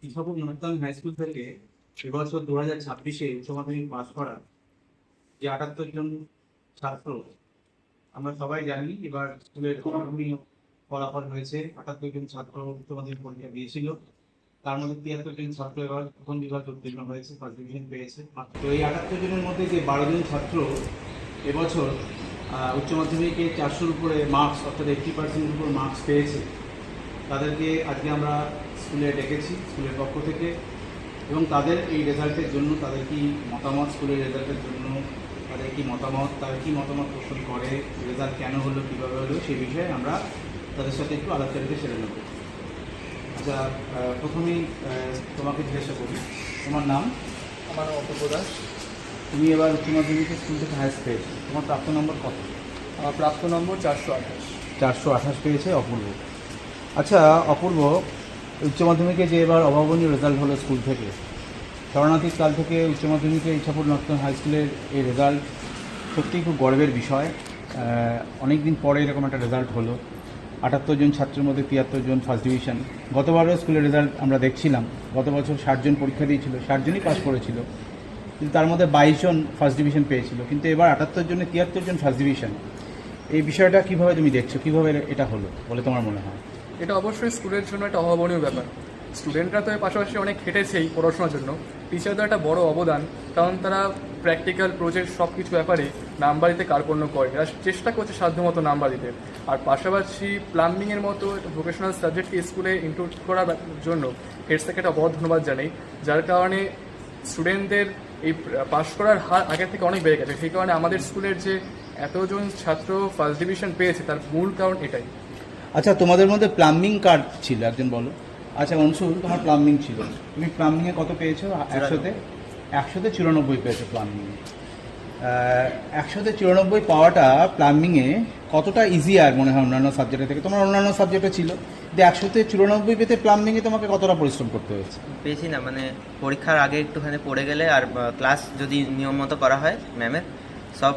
Isapur northern high school থেকে এবছর 2026-এ উচ্চ মাধ্যমিক পাস করা যে 78 জন ছাত্র, আমরা সবাই জানি এবার স্কুলের অভাবনীয় ফলাফল হয়েছে। 78 জন ছাত্র উচ্চ মাধ্যমিক পরীক্ষা দিয়েছিল, তার মধ্যে 73 জন ছাত্র এবার প্রথম বিভাগে উত্তীর্ণ হয়েছে, ফার্স্ট ডিভিশন পেয়েছে। তো এই 78 জনের মধ্যে যে 12 জন ছাত্র এবছর উচ্চ মাধ্যমিকে 400-র উপরে মার্কস, অর্থাৎ 80%-এর উপর মার্কস পেয়েছে, তাদেরকে আজকে আমরা স্কুলে ডেকেছি স্কুলের পক্ষ থেকে, এবং তাদের এই রেজাল্টের জন্য তাদের কি মতামত, স্কুলের রেজাল্টের জন্য তাদের কি মতামত, তারা কী মতামত পোষণ করে, রেজাল্ট কেন হলো, কীভাবে হলো, সেই বিষয়ে আমরা তাদের সাথে একটু আলোচনাকে সেরে নেব। আচ্ছা, প্রথমেই তোমাকে জিজ্ঞাসা করি, তোমার নাম? আমার নাম অপূর্ব দাস। তুমি এবার উচ্চ মাধ্যমিকের স্কুল থেকে হায়েস্ট পেয়েছো, তোমার প্রাপ্ত নম্বর কত? আমার প্রাপ্ত নম্বর 428। 428 পেয়েছে অপূর্ব। আচ্ছা অপূর্ব, উচ্চ মাধ্যমিকে যে এবার অভাবনীয় রেজাল্ট হলো স্কুল থেকে, শরণার্থী কাল থেকে উচ্চ মাধ্যমিকে ইছাপুর নর্থন হাই স্কুলের এই রেজাল্ট সত্যিই খুব গর্বের বিষয়। অনেক দিন পরে এরকম একটা রেজাল্ট হলো। 78 জন ছাত্রের মধ্যে 73 জন ফার্স্ট ডিভিশন। গতবারও স্কুলের রেজাল্ট আমরা দেখছিলাম, গত বছর 60 জন পরীক্ষা দিয়েছিল, 60 জনই পাস করেছিল, কিন্তু তার মধ্যে 22 জন ফার্স্ট ডিভিশন পেয়েছিল, কিন্তু এবার 78 জনে 73 জন ফার্স্ট ডিভিশন। এই বিষয়টা কীভাবে তুমি দেখছো, কীভাবে এটা হলো বলে তোমার মনে হয়? এটা অবশ্যই স্কুলের জন্য একটা অভাবনীয় ব্যাপার। স্টুডেন্টরা তো এর পাশাপাশি অনেক খেটেছেই পড়াশোনার জন্য, টিচারদের একটা বড় অবদান, কারণ তারা প্র্যাকটিক্যাল প্রজেক্ট সব কিছু ব্যাপারে নাম্বার দিতে কার্পণ্য করে, এরা চেষ্টা করছে সাধ্যমতো নাম্বার দিতে। আর পাশাপাশি প্লাম্বিংয়ের মতো একটা ভোকেশনাল সাবজেক্টকে স্কুলে ইনক্লুড করার জন্য হেড স্যারকে একটা বড় ধন্যবাদ জানাই, যার কারণে স্টুডেন্টদের এই পাস করার হার আগের থেকে অনেক বেড়ে গেছে। সেই কারণে আমাদের স্কুলের যে এতজন ছাত্র ফার্স্ট ডিভিশন পেয়েছে তার মূল কারণ এটাই। আচ্ছা, তোমাদের মধ্যে প্লাম্বিং কার্ড ছিল একজন, বলো। আচ্ছা অংশুল, তোমার প্লাম্বিং ছিল, তুমি প্লাম্বিংয়ে কত পেয়েছো? 100-তে 94 পেয়েছো প্লাম্বিংয়ে। 100-তে 94 পাওয়াটা প্লাম্বিংয়ে কতটা ইজিয়ার মনে হয় অন্যান্য সাবজেক্টের থেকে? তোমার অন্যান্য সাবজেক্টে ছিল, যে 100-তে 94 পেতে প্লাম্বিংয়ে তোমাকে কতটা পরিশ্রম করতে হয়েছে? বেশি না, মানে পরীক্ষার আগে একটুখানি পড়ে গেলে আর ক্লাস যদি নিয়ম মতো করা হয়, ম্যামের সব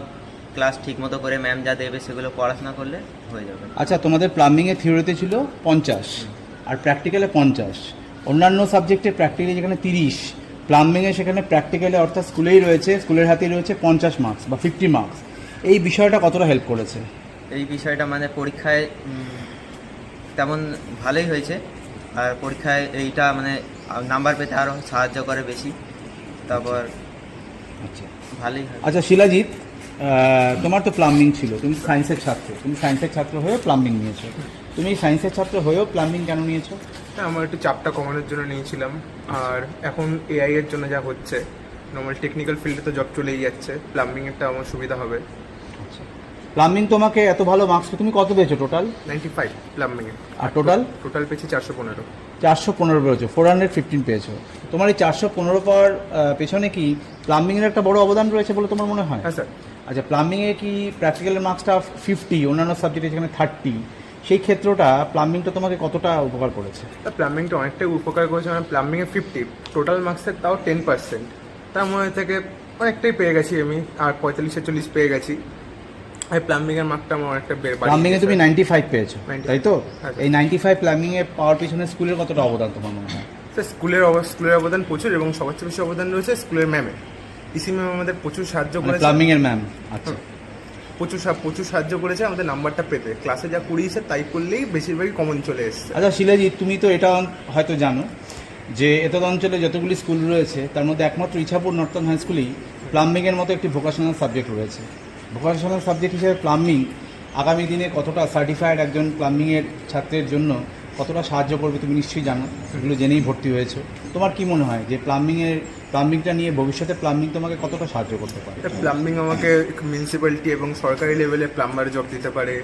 ক্লাস ঠিক মতো করে ম্যাম যা দেবে সেগুলো পড়াশোনা করলে হয়ে যাবে। আচ্ছা, তোমাদের প্লাম্বিংয়ে থিওরিতে ছিল 50 আর প্র্যাকটিক্যালে 50। অন্যান্য সাবজেক্টে প্র্যাকটিক্যালি যেখানে 30, প্লাম্বিংয়ে সেখানে প্র্যাকটিক্যালে অর্থাৎ স্কুলেই রয়েছে, স্কুলের হাতেই রয়েছে 50 মার্কস বা 50 মার্কস। এই বিষয়টা কতটা হেল্প করেছে? এই বিষয়টা মানে পরীক্ষায় তেমন ভালোই হয়েছে, আর পরীক্ষায় এইটা মানে নাম্বার পেতে আরও সাহায্য করে বেশি। তারপর আচ্ছা ভালোই হয়। আচ্ছা শিলাজিৎ, তোমার তো প্লাম্বিং ছিল, তুমি সায়েন্সের ছাত্র, তুমি সায়েন্সের ছাত্র হয়েও প্লাম্বিং নিয়েছো। তুমি সায়েন্সের ছাত্র হয়েও প্লাম্বিং কেন নিয়েছো? হ্যাঁ, আমার একটু চাপটা কমানোর জন্য নিয়েছিলাম, আর এখন এআই এর জন্য যা হচ্ছে, নর্মাল টেকনিক্যাল ফিল্ডে তো জব চলেই যাচ্ছে, প্লাম্বিংয়েরটা আমার সুবিধা হবে। আচ্ছা, প্লাম্বিং তোমাকে এত ভালো মার্কস, তুমি কত পেয়েছো টোটাল? 95 প্লাম্বিংয়ে। আর টোটাল পেয়েছি 415। 415 পেয়েছো, 415 পেয়েছো। তোমার এই 415 পাওয়ার পেছনে কি প্লাম্বিংয়ের একটা বড় অবদান রয়েছে বলে তোমার মনে হয়? হ্যাঁ স্যার। আচ্ছা, প্লাম্বিংয়ে কি প্র্যাকটিক্যালের মার্কসটা 50, অন্যান্য সাবজেক্টে যেখানে 30, সেই ক্ষেত্রটা প্লাম্বিংটা তোমাকে কতটা উপকার করেছে? প্লাম্বিংটা অনেকটাই উপকার করেছে, মানে প্লাম্বিংয়ে 50, টোটাল মার্কসের তাও 10%, তার মধ্যে থেকে অনেকটাই পেয়ে গেছি আমি, আর 45-40 পেয়ে গেছি। আর প্লাম্বিংয়ের মার্কটা আমার অনেকটা প্লাম্বিংয়ে তুমি 95 পেয়েছো, 95, তাই তো? হ্যাঁ। এই 95 প্লাম্বিংয়ে পাওয়ার পিছনে স্কুলের কতটা অবদান তোমার মনে হয়? স্যার, স্কুলের অবদান প্রচুর, এবং সবার চেয়ে বেশি অবদান রয়েছে স্কুলের ম্যামের। ইসি ম্যাম আমাদের প্রচুর সাহায্য করেছে, প্লাম্বিংয়ের ম্যাম। আচ্ছা, প্রচুর সাহায্য করেছে আমাদের নাম্বারটা পেতে। ক্লাসে যা করিয়েছে তাই করলেই বেশিরভাগই কমন চলে এসেছে। আচ্ছা শিলাজিৎ, তুমি তো এটা হয়তো জানো যে এতদ অঞ্চলে যতগুলি স্কুল রয়েছে তার মধ্যে একমাত্র ইছাপুর নর্থন হাই স্কুলেই প্লাম্বিংয়ের মতো একটি ভোকেশনাল সাবজেক্ট রয়েছে। ভোকেশনাল সাবজেক্ট হিসেবে প্লাম্বিং আগামী দিনে কতটা সার্টিফাইড একজন প্লাম্বিংয়ের ছাত্রের জন্য কতটা সাহায্য করবে তুমি নিশ্চয়ই জানো, এগুলো জেনেই ভর্তি হয়েছো। তোমার কি মনে হয় যে প্লাম্বিংটা নিয়ে ভবিষ্যতে প্লাম্বিং তোমাকে কতটা সাহায্য করতে পারে? প্লাম্বিং আমাকে মিউনিসিপ্যালিটি এবং সরকারি লেভেলে প্লাম্বার জব দিতে পারে।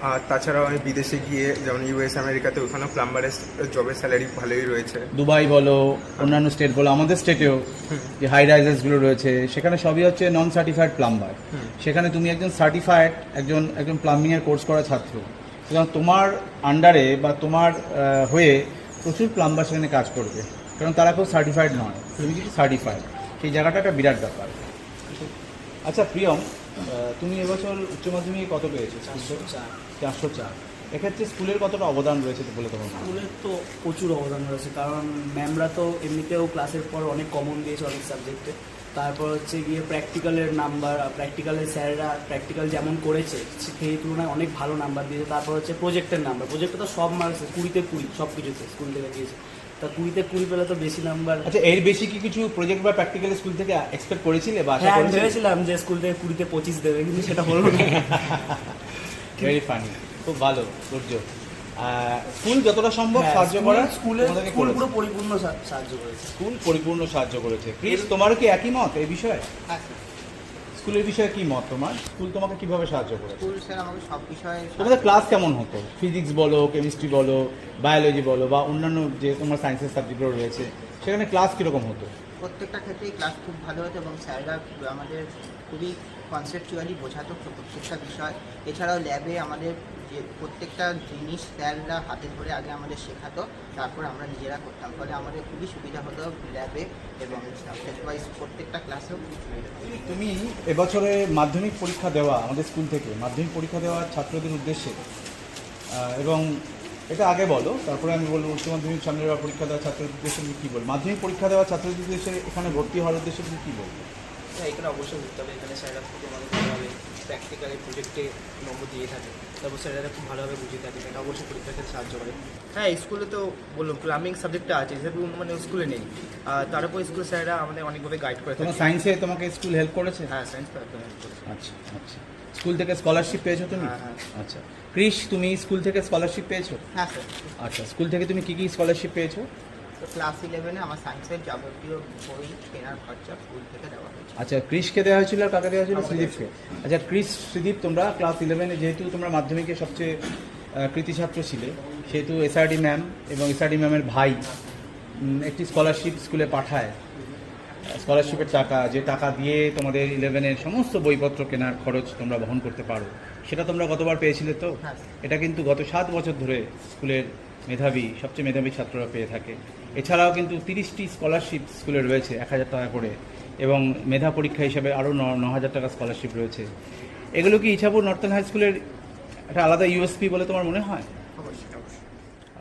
আর তাছাড়াও আমি বিদেশে গিয়ে, যেমন ইউএস আমেরিকাতে, ওখানেও প্লাম্বারের জবের স্যালারি ভালোই রয়েছে। দুবাই বলো, অন্যান্য স্টেট বলো, আমাদের স্টেটেও যে হাই রাইজেসগুলো রয়েছে সেখানে সবই হচ্ছে নন সার্টিফাইড প্লাম্বার। সেখানে তুমি একজন সার্টিফাইড একজন প্লাম্বিংয়ের কোর্স করা ছাত্র, সুতরাং তোমার আন্ডারে বা তোমার হয়ে প্রচুর প্লাম্বার সেখানে কাজ করবে, কারণ তারা কেউ সার্টিফাইড নয়, তুমি কিন্তু সার্টিফাইড। সেই জায়গাটা একটা বিরাট ব্যাপার। আচ্ছা প্রিয়ম, তুমি এবছর উচ্চ মাধ্যমিকে কত পেয়েছো? 404। এক্ষেত্রে স্কুলের কতটা অবদান রয়েছে বলে তোমার মনে হয়? স্কুলের তো প্রচুর অবদান রয়েছে, কারণ ম্যামরা তো এমনিতেও ক্লাসের পর অনেক কমন দিয়েছে অনেক সাবজেক্টে। তারপর হচ্ছে গিয়ে প্র্যাকটিক্যালের নাম্বার, প্র্যাকটিক্যালের স্যাররা প্র্যাকটিক্যাল যেমন করেছে সেই তুলনায় অনেক ভালো নাম্বার দিয়েছে। তারপর হচ্ছে প্রজেক্টের নাম্বার, প্রজেক্টে তো সব মার্কস 20-তে 20 সব কিছুতে স্কুল থেকে দিয়েছে। তা 20-তে 20 পেলে তো বেশি নাম্বার। আচ্ছা, এর বেশি কি কিছু প্রজেক্ট বা প্র্যাকটিক্যাল স্কুল থেকে এক্সপেক্ট করেছিলে বা আশা হ্যাঁ, আমি করেছিলে? ভেবেছিলাম যে স্কুল থেকে 20-তে 25 দেবে, কিন্তু সেটা হলো না। ভেরি ফানি, খুব ভালো সূর্য। স্কুল যতটা সম্ভব হ্যাঁ, সাহায্য করা স্কুলের তোমাদেরকে স্কুল করেছে। পুরো পরিপূর্ণ সাহায্য করেছে। স্কুল পরিপূর্ণ সাহায্য করেছে। ক্রিস, তোমারও কি একই মত এই বিষয়ে? স্কুলের বিষয়ে কি মত তোমার? স্কুল তোমাকে কিভাবে সাহায্য করেছে? স্কুল স্যার আমাকে সব বিষয়ে তোমাদের ক্লাস কেমন হতো? ফিজিক্স বলো, কেমিস্ট্রি বলো, বায়োলজি বলো, বা অন্যান্য যে তোমার সায়েন্সের সাবজেক্টগুলো রয়েছে, সেখানে ক্লাস কীরকম হতো? প্রত্যেকটা ক্ষেত্রেই ক্লাস খুব ভালো হতো এবং স্যাররা আমাদের খুবই কনসেপচুয়ালি বোঝাতো প্রত্যেকটা বিষয়। এছাড়াও ল্যাবে আমাদের যে প্রত্যেকটা জিনিস স্যাররা হাতে ধরে আগে আমাদের শেখাতো, তারপর আমরা নিজেরা করতাম, ফলে আমাদের খুবই সুবিধা হতো ল্যাবে এবং সাবজেক্ট ওয়াইজ প্রত্যেকটা ক্লাসেও খুব সুবিধা হতো। তুমি এবছরে মাধ্যমিক পরীক্ষা দেওয়া, আমাদের স্কুল থেকে মাধ্যমিক পরীক্ষা দেওয়া ছাত্রদের উদ্দেশ্যে, এবং এটা আগে বলো, তারপরে আমি বলবো উচ্চ মাধ্যমিক সামনে বা পরীক্ষা দেওয়া ছাত্রদের উদ্দেশ্যে তুমি কী বল? মাধ্যমিক পরীক্ষা দেওয়া ছাত্রদের উদ্দেশ্যে এখানে ভর্তি হওয়ার উদ্দেশ্যে তুমি কী বলবো? হ্যাঁ, এখানে অবশ্যই বুঝতে হবে, এখানে স্যাররা খুব আমাদের ভালোভাবে প্র্যাকটিক্যালি প্রজেক্টে নম্বর দিয়ে থাকে, তারপর স্যারেরা খুব ভালোভাবে বুঝিয়ে থাকে, এটা অবশ্যই পরীক্ষার ক্ষেত্রে সাহায্য করে। হ্যাঁ, স্কুলে তো বললাম প্লাম্বিং সাবজেক্টটা আছে, যেহেতু মানে স্কুলে নেই, তারপর স্কুল স্যাররা আমাদের অনেকভাবে গাইড করে তোমার থাকে। সায়েন্সে তোমাকে স্কুল হেল্প করেছে? হ্যাঁ, সায়েন্স তো একদম help করেছে। আচ্ছা আচ্ছা। স্কুল থেকে স্কলারশিপ পেয়েছো তুমি? হ্যাঁ, হ্যাঁ। আচ্ছা। ক্রিস, তুমি স্কুল থেকে স্কলারশিপ পেয়েছো? হ্যাঁ স্যার, আচ্ছা, স্কুল থেকে তুমি কী কী স্কলারশিপ পেয়েছো? তো ক্লাস 11-এ আমার সায়েন্সের যাবতীয় বই কেনার খরচা স্কুল থেকে দেওয়া হয়েছে। আচ্ছা, ক্রিসকে দেওয়া হয়েছিল আর কাকে দেওয়া হয়েছিল? শ্রীদীপকে। আচ্ছা, ক্রিস, শ্রীদীপ, তোমরা ক্লাস 11-এ যেহেতু তোমরা মাধ্যমিকে সবচেয়ে কৃতি ছাত্র ছিলে, সেহেতু এসআরডি ম্যাম এবং এসআরডি ম্যামের ভাই একটি স্কলারশিপ স্কুলে পাঠায়। স্কলারশিপের টাকা, যে টাকা দিয়ে তোমাদের 11-এর সমস্ত বইপত্র কেনার খরচ তোমরা বহন করতে পারো, সেটা তোমরা গতবার পেয়েছিলে তো? হ্যাঁ। এটা কিন্তু গত 7 বছর ধরে স্কুলের সবচেয়ে মেধাবী ছাত্ররা পেয়ে থাকে। এছাড়াও কিন্তু 30টি স্কলারশিপ স্কুলে রয়েছে 1000 টাকা করে, এবং মেধা পরীক্ষা হিসাবে আরও 9000 টাকা স্কলারশিপ রয়েছে। এগুলো কি ইছাপুর নর্থন হাই স্কুলের একটা আলাদা ইউএসপি বলে তোমার মনে হয়?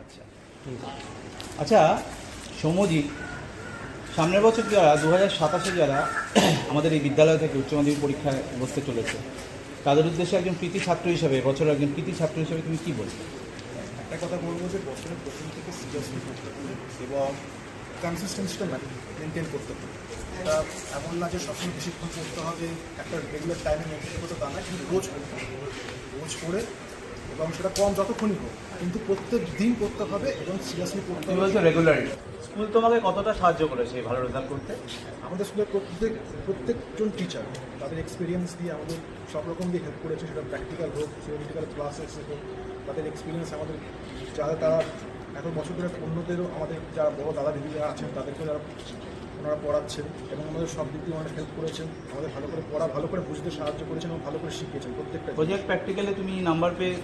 আচ্ছা আচ্ছা, সৌম্যজিৎ, সামনের বছর যারা 2027-এ যারা আমাদের এই বিদ্যালয় থেকে উচ্চ মাধ্যমিক পরীক্ষায় বসতে চলেছে, তাদের উদ্দেশ্যে একজন কৃতি ছাত্র হিসাবে, বছর একজন কৃতি ছাত্র হিসাবে তুমি কী বলবে? একটা কথা বলবো যে বছরের প্রথম থেকে সিরিয়াসলি করতে হবে এবং কনসিস্টেন্সিটা মেনটেন করতে হবে। এটা এমন না যে সবসময় বেশিক্ষণ করতে হবে, একটা রেগুলার টাইমে মেনটেন করতে, তা না, কিন্তু রোজ করতে হবে, রোজ করে, এবং সেটা কম যতক্ষণই হোক, কিন্তু প্রত্যেক দিন করতে হবে এবং সিরিয়াসলি করতে তুমি হবে। বলছো রেগুলারলি। স্কুল তোমাকে কতটা সাহায্য করেছে এই ভালো রেজাল্ট করতে? আমাদের স্কুলের প্রত্যেকজন টিচার তাদের এক্সপিরিয়েন্স দিয়ে আমাদের সব রকম দিয়ে হেল্প করেছে, সেটা প্র্যাকটিক্যাল হোক, থিওরিটিক্যাল ক্লাসেস হোক, তাদের এক্সপিরিয়েন্স আমাদের যারা তারা এত বছর ধরে অন্যদেরও, আমাদের যারা বড় দাদা দিদিরা আছেন তাদেরকেও যারা ওনারা পড়াচ্ছেন এবং আমাদের সব দিক দিয়ে ওনারা হেল্প করেছেন, আমাদের ভালো করে পড়া, ভালো করে বুঝতে সাহায্য করেছেন এবং ভালো করে শিখিয়েছেন প্রত্যেকটা। প্রজেক্ট প্র্যাকটিক্যালে তুমি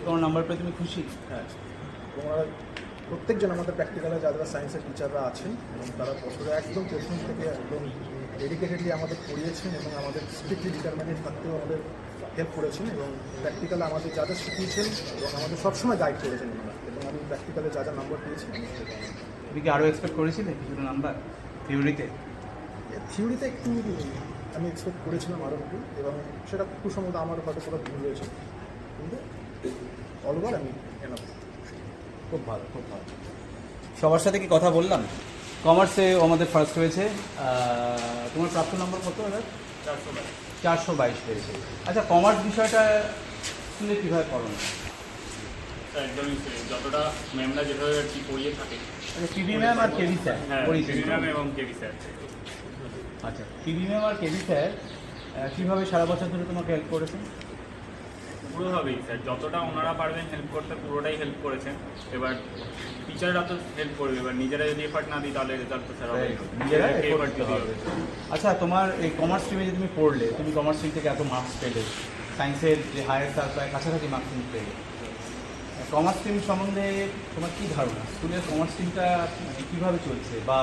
তোমার নাম্বার পেয়ে তুমি খুশি? হ্যাঁ, এবং ওনারা প্রত্যেকজন আমাদের প্র্যাকটিক্যালে যারা সায়েন্সের টিচাররা আছেন এবং তারা বছরে একদম প্রথম থেকে একদম ডেডিকেটেডলি আমাদের পড়িয়েছেন এবং আমাদের স্ট্রিক্টলি ডিটারমিনেড থাকতেও আমাদের হেল্প করেছেন এবং প্র্যাকটিক্যালে আমাদের যা যা শিখিয়েছেন এবং আমাদের সবসময় গাইড করেছেন ওনারা, এবং আমি প্র্যাকটিক্যালে যা যা নাম্বার পেয়েছি। তুমি কি আরও এক্সপেক্ট করেছিলে কিছুটা নাম্বার থিওরিতে? থিওরিতে একটু আমি এক্সপেক্ট করেছিলাম আরও একটু, এবং সেটা খুব সম্ভবত আমার হয়তো কোনো ভুল রয়েছে, কিন্তু অলওভার আমি এনাফ। খুব ভালো, খুব ভালো। সবার সাথে কি কথা বললাম? কমার্সে আমাদের ফার্স্ট হয়েছে। তোমার প্রাপ্ত নম্বর কত? 422 পেয়েছে। আচ্ছা, কমার্স বিষয়টা স্কুলে কীভাবে পড়ো? একদমই যতটা ম্যামরা যেভাবে আর কি পড়িয়ে থাকে। আচ্ছা, টিভি ম্যাম আর কেভি স্যার পড়িয়েছেন? ম্যাম এবং কেবি স্যার। আচ্ছা, টিভি ম্যাম আর কেভি স্যার কীভাবে সারা বছর ধরে তোমাকে হেল্প করেছেন? পুরোভাবেই স্যার, যতটা ওনারা পারবেন হেল্প করতে পুরোটাই হেল্প করেছেন। এবার টিচাররা তো হেল্প করবে, এবার নিজেরা যদি এফার্ট না দিই তাহলে রেজাল্ট তো স্যার হবে, নিজেরা effort এফার্ট দিতে দিতে হবে। হবে। আচ্ছা, তোমার এই কমার্স স্ট্রিমে যে তুমি পড়লে, তুমি কমার্স স্ট্রিম থেকে এত মার্কস পেলে, সায়েন্সের যে হায়ার স্যার প্রায় কাছাকাছি মার্কস তুমি পেলে, কমার্স স্ট্রিম সম্বন্ধে তোমার কী ধারণা? স্কুলের কমার্স স্ট্রিমটা মানে কীভাবে চলছে, বা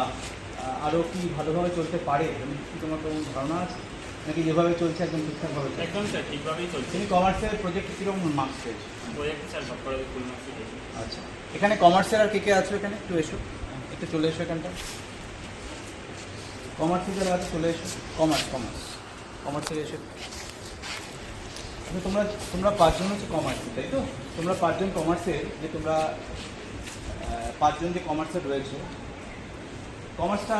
আরও কি ভালোভাবে চলতে পারে, কি তোমার কোনো ধারণা আছে? নাকি যেভাবে চলছে একদম ঠিকঠাকভাবে চলছে? একদম স্যার ঠিকভাবেই চলছে। তুমি কমার্সের প্রজেক্ট কীরকম মার্কস পেয়েছো? প্রজেক্ট স্যার সব করে ফুল মার্কসই পেয়েছি। আচ্ছা, এখানে কমার্সের আর কে আছো এখানে? একটু এসো, একটু চলে এসো এখানটা। কমার্সে যারা আছে চলে এসো। কমার্সে এসো। আচ্ছা, তোমরা 5 জন হচ্ছে কমার্সে, তাই তো? তোমরা 5 জন কমার্সের, যে তোমরা 5 জন যে কমার্সের রয়েছে, কমার্সটা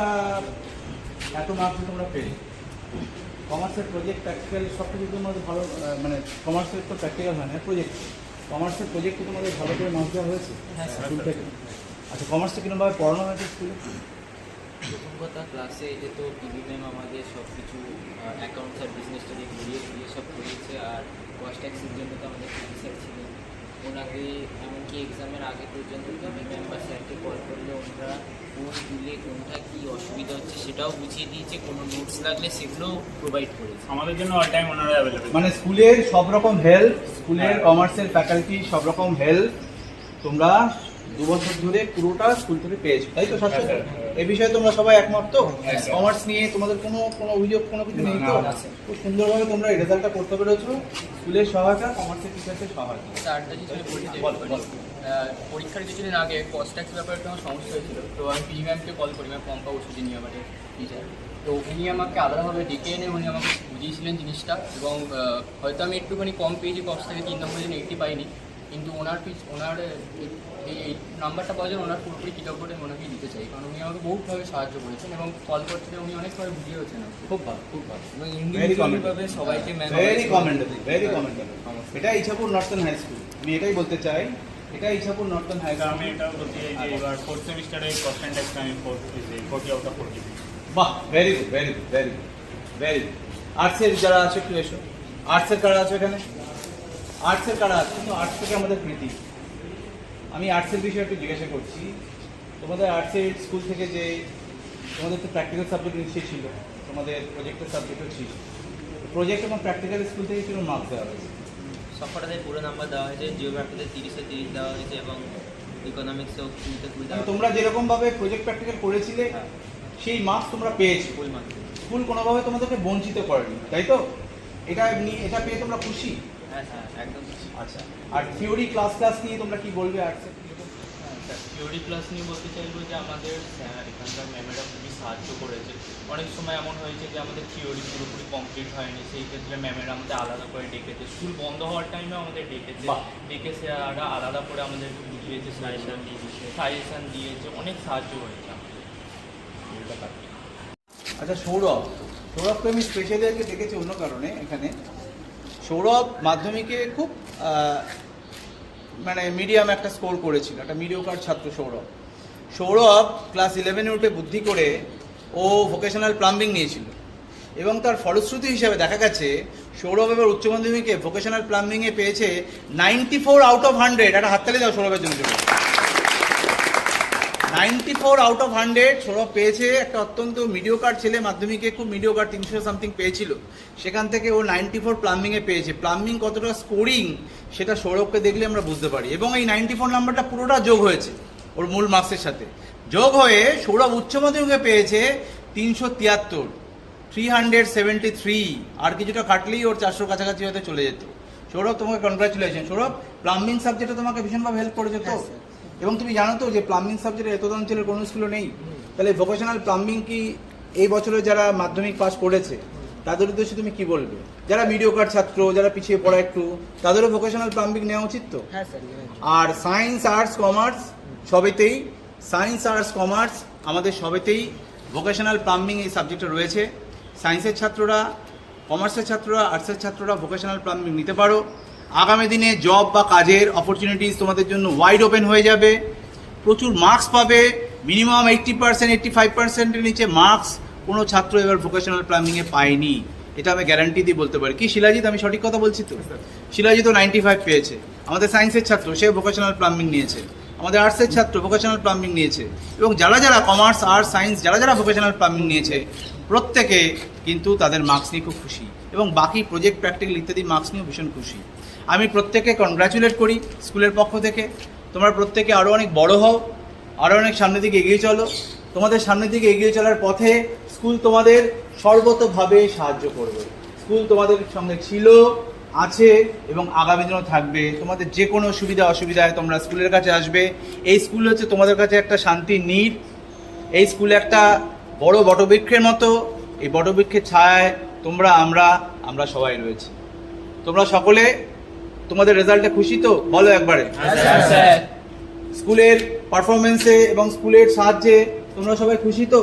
এত মার্কস তোমরা পেয়ে, কমার্সের প্রজেক্ট প্র্যাকটিক্যাল সব কিছু তোমাদের ভালো, মানে কমার্সের তো প্র্যাকটিক্যাল হয় না, প্রজেক্ট, কমার্সের প্রজেক্টে তোমাদের ভালো করে মার্কস দেওয়া হয়েছে স্কুল থেকে? আচ্ছা, কমার্সে কিরকমভাবে পড়ানো হয়েছে স্কুলে? প্রথম কথা ক্লাসে এই যে তো পিবি ম্যাম আমাদের সব কিছু অ্যাকাউন্টস আর বিজনেস স্টাডি ঘুরিয়ে সব করিয়েছে। আর কস্ট ট্যাক্সের জন্য তো আমাদের পিবি স্যার ছিলেন, ওনাকে এমনকি এক্সামের আগে পর্যন্ত তো আমি ম্যাম বা স্যারকে কল করলে ওনারা কোন দিলে কোনটা কী অসুবিধা হচ্ছে সেটাও বুঝিয়ে দিয়েছে, কোনো নোটস লাগলে সেগুলোও প্রোভাইড করেছে। আমাদের জন্য অল টাইম ওনারা অ্যাভেলেবেল। মানে স্কুলের সব রকম হেল্প, স্কুলের কমার্সের ফ্যাকাল্টি সব রকম হেল্প তোমরা 2 বছর ধরে পুরোটা স্কুল থেকে পেয়েছো, তাই তো? সবচেয়ে এই বিষয়ে তোমরা সবাই একমত তো? কমার্স নিয়ে তোমাদের কোনো অভিযোগ কোনো কিছু নেই তো? খুব সুন্দরভাবে তোমরা এই রেজাল্টটা করতে পেরেছো, স্কুলের সহায়তা, কমার্সের টিচারদের সহায়তা। স্যারটা কিছু আমি বলতে চাই। পরীক্ষার কিছুদিন আগে কস্ট ট্যাক্স ব্যাপারে একটা আমার সমস্যা হয়েছিল, তো আমি পিজি ম্যামকে কল করি, ম্যাম পম্পা বসে যিনি আমাদের টিচার, তো উনি আমাকে আলাদাভাবে ডেকে এনে উনি আমাকে বুঝিয়েছিলেন জিনিসটা, এবং হয়তো আমি একটুখানি কম পেয়েছি কস্ট থেকে 3 নম্বরের জন্য 80 পাইনি, কিন্তু ওনার এই নাম্বারটা পাওয়ার জন্য ওনার পুরোপুরি কৃতজ্ঞতা আমি ওনাকে দিতে চাই, কারণ উনি আমাকে বহুতভাবে সাহায্য করেছেন এবং কল করতে উনি অনেকভাবে বুঝিয়েছেন। খুব ভালো এবং ইন্ডিভিজুয়ালিভাবে সবাইকে ভেরি কমেন্ডেবল, ভেরি কমেন্ডেবল। এটা ইছাপুর নর্থন হাই স্কুল, আমি এটাই বলতে চাই, এটা ইছাপুর নর্থন হাই স্কুল। আমি এটাও বলতে চাই যে এবার 4th সেমিস্টারে কস্ট অ্যান্ড ট্যাক্স আমি 40 আউট অফ 40 পেয়েছি। বাহ, very good, very good, very good, very good. আর্টসের যারা আছে একটু এসো। আর্টসের কারা আছে এখানে? আর্টসের কারা আছে? কিন্তু আর্টস থেকে আমাদের প্রীতি, আমি আর্টসের বিষয়ে একটু জিজ্ঞাসা করছি। তোমাদের আর্টসের স্কুল থেকে যে তোমাদের তো প্র্যাকটিক্যাল সাবজেক্ট নিশ্চয়ই ছিল, তোমাদের প্রজেক্টের সাবজেক্টও ছিল, প্রজেক্ট এবং প্র্যাকটিক্যাল স্কুল থেকে কিরকম মার্কস দেওয়া হয়েছে? সবকটাতে পুরো নাম্বার দেওয়া হয়েছে, জিওগ্রাফিতে 30-এ 30 দেওয়া হয়েছে এবং ইকোনমিক্সেও 2-তে 2 দেওয়া তোমরা যেরকমভাবে প্রজেক্ট প্র্যাকটিক্যাল করেছিলে সেই মার্কস তোমরা পেয়েছো, ফুল মার্ক। স্কুল কোনোভাবে তোমাদেরকে বঞ্চিত করেনি, তাই তো? এটা পেয়ে তোমরা খুশি? হ্যাঁ স্যার, একদম। আচ্ছা, আর থিওরি ক্লাস নিয়ে তোমরা কি বলবে আর্টসে? স্যার, থিওরি ক্লাস নিয়ে বলতে চাইবো যে আমাদের এখানকার ম্যামেরা খুবই সাহায্য করেছে। অনেক সময় এমন হয়েছে যে আমাদের থিওরি পুরোপুরি কমপ্লিট হয়নি, সেই ক্ষেত্রে ম্যামেরা আমাদের আলাদা করে ডেকেছে, স্কুল বন্ধ হওয়ার টাইমেও আমাদের ডেকে স্যাররা আলাদা করে আমাদের বুঝিয়েছে, সাজেশন দিয়েছে, অনেক সাহায্য হয়েছে আমাদের। আচ্ছা, সৌরভকে আমি স্পেশালি আজকে দেখেছি অন্য কারণে এখানে। সৌরভ মাধ্যমিকে খুব মানে মিডিয়াম একটা স্কোর করেছিল, একটা মিডিওকার ছাত্র সৌরভ ক্লাস 11-এ উঠে বুদ্ধি করে ও ভোকেশনাল প্লাম্বিং নিয়েছিল, এবং তার ফলশ্রুতি হিসাবে দেখা গেছে সৌরভ এবার উচ্চ মাধ্যমিকে ভোকেশনাল প্লাম্বিংয়ে পেয়েছে 94 আউট অফ 100। একটা হাততালি দাও সৌরভের জন্য। 94 আউট অফ 100 সৌরভ পেয়েছে। একটা অত্যন্ত মিডিওকার ছেলে, মাধ্যমিকে খুব মিডিওকার 300 সামথিং পেয়েছিল, সেখান থেকে ও 94 প্লাম্বিংয়ে পেয়েছে। প্লাম্বিং কতটা স্কোরিং সেটা সৌরভকে দেখলে আমরা বুঝতে পারি, এবং এই 94 নাম্বারটা পুরোটা যোগ হয়েছে ওর মূল মার্কসের সাথে, যোগ হয়ে সৌরভ উচ্চ মাধ্যমিকে পেয়েছে 373, 373। আর কিছুটা কাটলেই ওর 400 কাছাকাছি হয়তো চলে যেত। সৌরভ, তোমাকে কনগ্রাচুলেশন। সৌরভ, প্লাম্বিং সাবজেক্টে তোমাকে ভীষণভাবে হেল্প করেছে তো? এবং তুমি জানো তো যে প্লাম্বিং সাবজেক্টে এত অঞ্চলের কোনো স্কুলে নেই। তাহলে ভোকেশনাল প্লাম্বিং কি এই বছরে যারা মাধ্যমিক পাস করেছে তাদের উদ্দেশ্যে তুমি কি বলবে? যারা মিডিওকার ছাত্র, যারা পিছিয়ে পড়া একটু, তাদেরও ভোকেশনাল প্লাম্বিং নেওয়া উচিত তো? হ্যাঁ স্যার। আর সায়েন্স, আর্টস, কমার্স সবেতেই, সায়েন্স, আর্টস, কমার্স আমাদের সবেতেই ভোকেশনাল প্লাম্বিং এই সাবজেক্টে রয়েছে। সায়েন্সের ছাত্ররা, কমার্সের ছাত্ররা, আর্টসের ছাত্ররা ভোকেশনাল প্লাম্বিং নিতে পারো। আগামী দিনে জব বা কাজের অপরচুনিটিস তোমাদের জন্য ওয়াইড ওপেন হয়ে যাবে, প্রচুর মার্কস পাবে। মিনিমাম 80%, 85%-এর নিচে মার্কস কোনো ছাত্র এবার ভোকেশনাল প্লাম্বিংয়ে পায়নি, এটা আমি গ্যারান্টি দিয়ে বলতে পারি। কি শিলাজিৎ, আমি সঠিক কথা বলছি তো? শিলাজিৎও 95 পেয়েছে, আমাদের সায়েন্সের ছাত্র, সে ভোকেশনাল প্লাম্বিং নিয়েছে। আমাদের আর্টসের ছাত্র ভোকেশনাল প্লাম্বিং নিয়েছে। এবং যারা যারা কমার্স, আর্টস, সায়েন্স যারা যারা ভোকেশনাল প্লাম্বিং নিয়েছে প্রত্যেকে কিন্তু তাদের মার্কস নিয়ে খুব খুশি, এবং বাকি প্রজেক্ট, প্র্যাকটিক্যাল ইত্যাদি মার্কস নিয়েও ভীষণ খুশি। আমি প্রত্যেককে কনগ্র্যাচুলেট করি স্কুলের পক্ষ থেকে। তোমরা প্রত্যেকে আরও অনেক বড় হও, আরও অনেক সামনের দিকে এগিয়ে চলো। তোমাদের সামনের দিকে এগিয়ে চলার পথে স্কুল তোমাদের সর্বতোভাবে সাহায্য করবে। স্কুল তোমাদের সঙ্গে ছিল, আছে এবং আগামী দিনেও থাকবে। তোমাদের যে কোনো সুবিধা অসুবিধায় তোমরা স্কুলের কাছে আসবে। এই স্কুল হচ্ছে তোমাদের কাছে একটা শান্তির নীড়। এই স্কুলে একটা বড় বটবৃক্ষের মতো। এই বটবৃক্ষের ছায়ায় তোমরা, আমরা সবাই রয়েছি। তোমরা সকলে তোমাদের রেজাল্টে খুশি তো? বলো একবারে। স্কুলের পারফরমেন্সে এবং স্কুলের সাহায্যে তোমরা সবাই খুশি তো?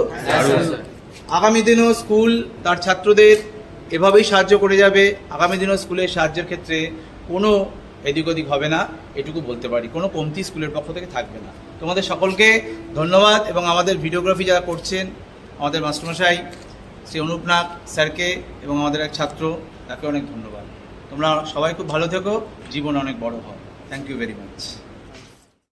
আগামী দিনেও স্কুল তার ছাত্রদের এভাবেই সাহায্য করে যাবে। আগামী দিনেও স্কুলের সাহায্যের ক্ষেত্রে কোনো এদিক ওদিক হবে না, এটুকু বলতে পারি। কোনো কমতি স্কুলের পক্ষ থেকে থাকবে না। তোমাদের সকলকে ধন্যবাদ এবং আমাদের ভিডিওগ্রাফি যারা করছেন, আমাদের মাস্টারমশাই শ্রী অনুপ নাগ স্যারকে এবং আমাদের এক ছাত্র, তাকে অনেক ধন্যবাদ। তোমরা সবাই খুব ভালো থেকো, জীবন অনেক বড় হয়। Thank you very much.